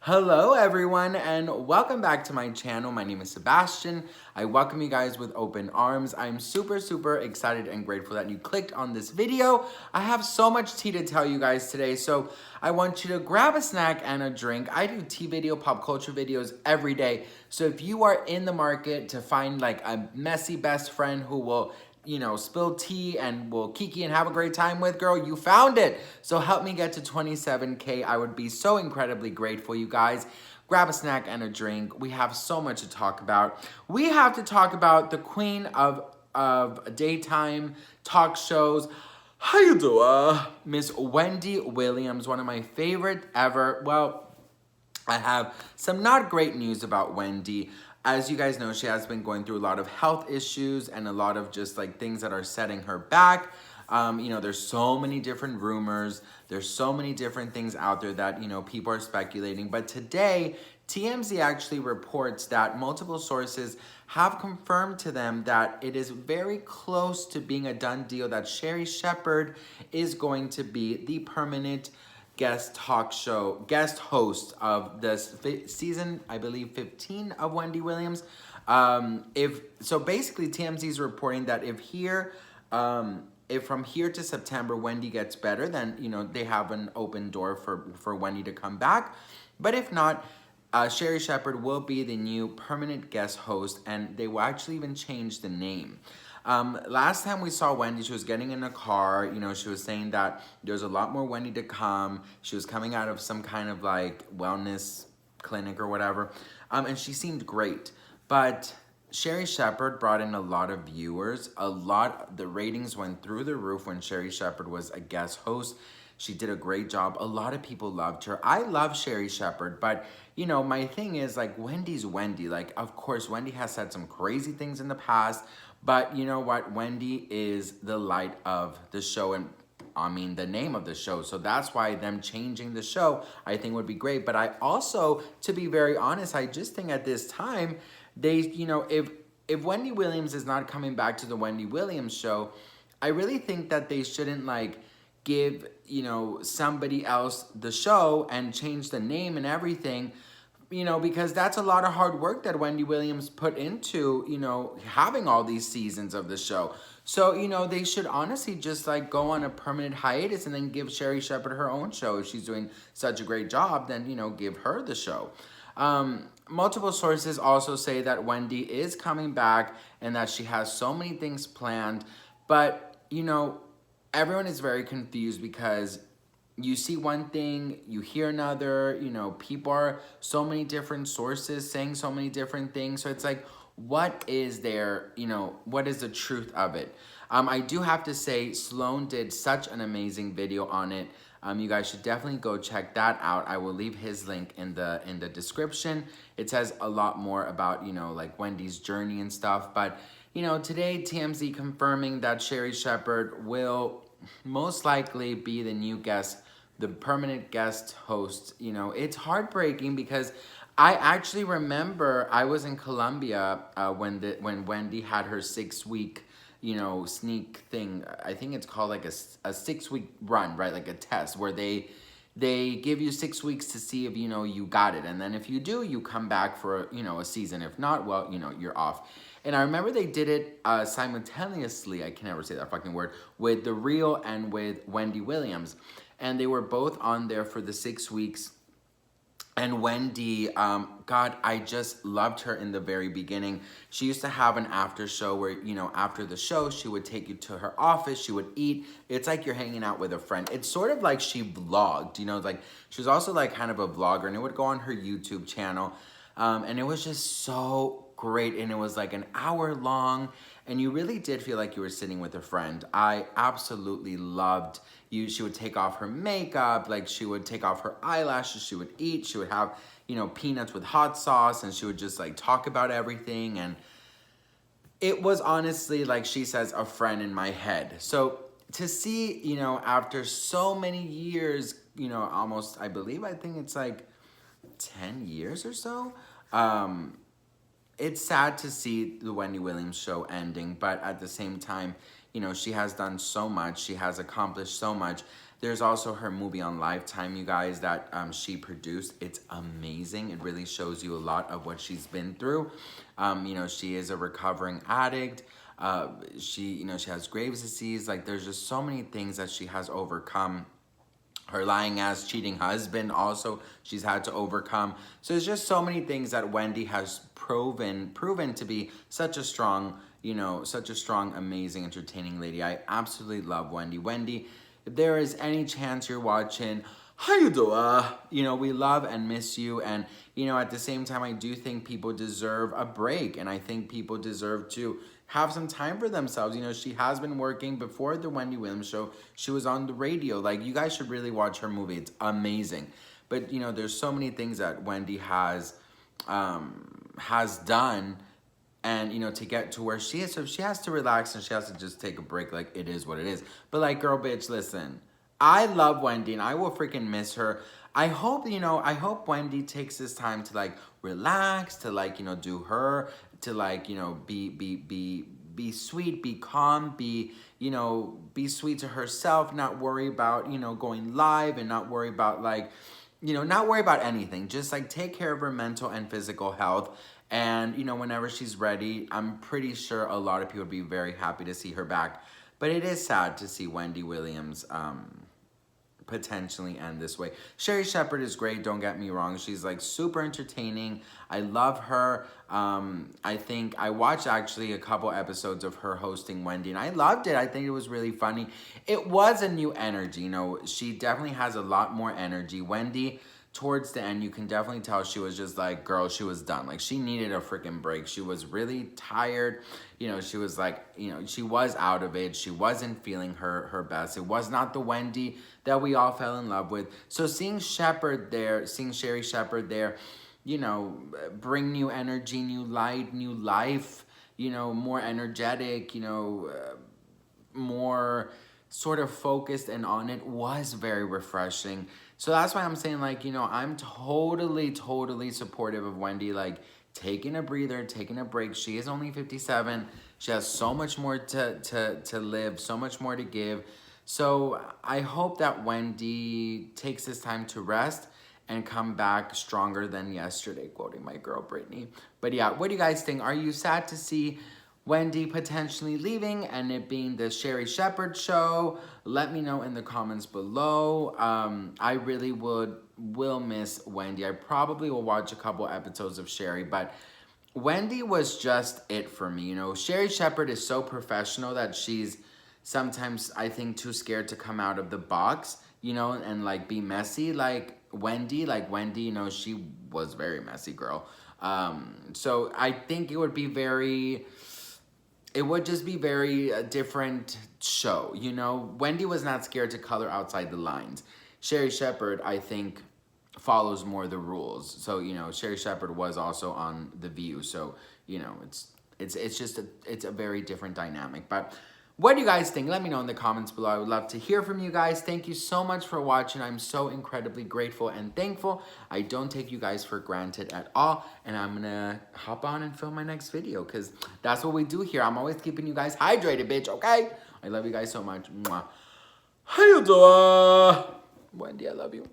Hello everyone and welcome back to my channel. My name is Sebastian. I welcome you guys with open arms. I'm super excited and grateful that you clicked on this video. I have so much tea to tell you guys today, so I want you to grab a snack and a drink. I do tea video, pop culture videos every day. So if you are in the market to find like a messy best friend who will spill tea and will kiki and have a great time with, girl, you found it. So help me get to 27K. I would be so incredibly grateful, you guys. Grab a snack and a drink. We have so much to talk about. We have to talk about the queen of daytime talk shows. How you doing? Miss Wendy Williams, one of my favorite ever. Well, I have some not great news about Wendy. As you guys know, she has been going through a lot of health issues and a lot of just like things that are setting her back. There's so many different rumors. There's so many different things out there that, people are speculating. But today, TMZ actually reports that multiple sources have confirmed to them that it is very close to being a done deal that Sherri Shepherd is going to be the permanent guest host of this season, I believe 15 of Wendy Williams. So basically TMZ is reporting that if from here to September Wendy gets better, then they have an open door for Wendy to come back. But if not, Sherri Shepherd will be the new permanent guest host, and they will actually even change the name. Last time we saw Wendy, she was getting in a car. She was saying that there's a lot more Wendy to come. She was coming out of some kind of like wellness clinic or whatever. And she seemed great. But Sherri Shepherd brought in a lot of viewers. The ratings went through the roof when Sherri Shepherd was a guest host. She did a great job. A lot of people loved her. I love Sherri Shepherd, but my thing is like Wendy's Wendy. Like, of course, Wendy has said some crazy things in the past, but you know what? Wendy is the light of the show and the name of the show. So that's why them changing the show, I think would be great. But I also, to be very honest, I just think at this time, if Wendy Williams is not coming back to the Wendy Williams show, I really think that they shouldn't like give, somebody else the show and change the name and everything, because that's a lot of hard work that Wendy Williams put into, having all these seasons of the show. So, they should honestly just like go on a permanent hiatus and then give Sherri Shepherd her own show. If she's doing such a great job, then, give her the show. Multiple sources also say that Wendy is coming back and that she has so many things planned, but, everyone is very confused because you see one thing, you hear another, people are so many different sources saying so many different things. So it's like, what is there, what is the truth of it? I do have to say Sloan did such an amazing video on it. You guys should definitely go check that out. I will leave his link in the description. It says a lot more about, like Wendy's journey and stuff. But, today TMZ confirming that Sherri Shepherd will most likely be the new guest, the permanent guest host. It's heartbreaking because I actually remember I was in Colombia when Wendy had her 6-week, sneak thing. I think it's called like a 6-week run, right? Like a test where they give you 6 weeks to see if, you got it. And then if you do, you come back for, a season. If not, well, you're off. And I remember they did it simultaneously, I can never say that fucking word, with The Real and with Wendy Williams. And they were both on there for the 6 weeks. And Wendy, God, I just loved her in the very beginning. She used to have an after show where, after the show, she would take you to her office, she would eat. It's like you're hanging out with a friend. It's sort of like she vlogged, like she was also like kind of a vlogger, and it would go on her YouTube channel. And it was just so great, and it was like an hour long, and you really did feel like you were sitting with a friend. I absolutely loved you. She would take off her makeup, like she would take off her eyelashes, she would eat, she would have, peanuts with hot sauce, and she would just like talk about everything. And it was honestly, like she says, a friend in my head. So to see, after so many years, almost, I think it's like 10 years or so, it's sad to see the Wendy Williams show ending, but at the same time, she has done so much. She has accomplished so much. There's also her movie on Lifetime, you guys, that she produced. It's amazing. It really shows you a lot of what she's been through. You know, she is a recovering addict. She has Graves' disease. Like, there's just so many things that she has overcome. Her lying ass, cheating husband also she's had to overcome. So there's just so many things that Wendy has proven to be such a strong, amazing, entertaining lady. I absolutely love Wendy. Wendy, if there is any chance you're watching, how you doing? You know, we love and miss you. And, you know, at the same time, I do think people deserve a break. And I think people deserve to have some time for themselves. You know, she has been working before the Wendy Williams show. She was on the radio. Like, you guys should really watch her movie. It's amazing. But, you know, there's so many things that Wendy has done, and, you know, to get to where she is. So she has to relax and she has to just take a break. Like, it is what it is. But, like, girl, bitch, listen. I love Wendy and I will freaking miss her. I hope Wendy takes this time to, like, relax, to, like, you know, do her, to, like, you know, be sweet, be calm, be sweet to herself, not worry about, you know, going live, and not worry about, like, you know, not worry about anything. Just, like, take care of her mental and physical health. And, you know, whenever she's ready, I'm pretty sure a lot of people would be very happy to see her back. But it is sad to see Wendy Williams potentially end this way. Sherri Shepherd is great, don't get me wrong. She's, like, super entertaining. I love her. I think I watched actually a couple episodes of her hosting Wendy, and I loved it. I think it was really funny. It was a new energy, you know. She definitely has a lot more energy. Wendy, towards the end, you can definitely tell she was just like, girl, she was done. Like, she needed a freaking break. She was really tired. You know, she was like, you know, she was out of it. She wasn't feeling her best. It was not the Wendy that we all fell in love with. So seeing Sherri Shepherd there, you know, bring new energy, new light, new life, you know, more energetic, you know, more sort of focused and on it, was very refreshing. So that's why I'm saying, like, you know, I'm totally supportive of Wendy, like, taking a breather, taking a break. She is only 57. She has so much more to live, so much more to give. So I hope that Wendy takes this time to rest and come back stronger than yesterday, quoting my girl Brittany. But yeah, what do you guys think? Are you sad to see Wendy potentially leaving and it being the Sherri Shepherd show? Let me know in the comments below. I really will miss Wendy. I probably will watch a couple episodes of Sherri, but Wendy was just it for me. You know, Sherri Shepherd is so professional that she's sometimes, I think, too scared to come out of the box, you know, and, like, be messy. Like Wendy, you know, she was very messy, girl. So I think it would just be very different show, you know. Wendy was not scared to color outside the lines. Sherri Shepherd, I think, follows more the rules. So, you know, Sherri Shepherd was also on The View, so, you know, it's a very different dynamic. But what do you guys think? Let me know in the comments below. I would love to hear from you guys. Thank you so much for watching. I'm so incredibly grateful and thankful. I don't take you guys for granted at all. And I'm going to hop on and film my next video because that's what we do here. I'm always keeping you guys hydrated, bitch, okay? I love you guys so much. Mwah. How you doing? Wendy, I love you.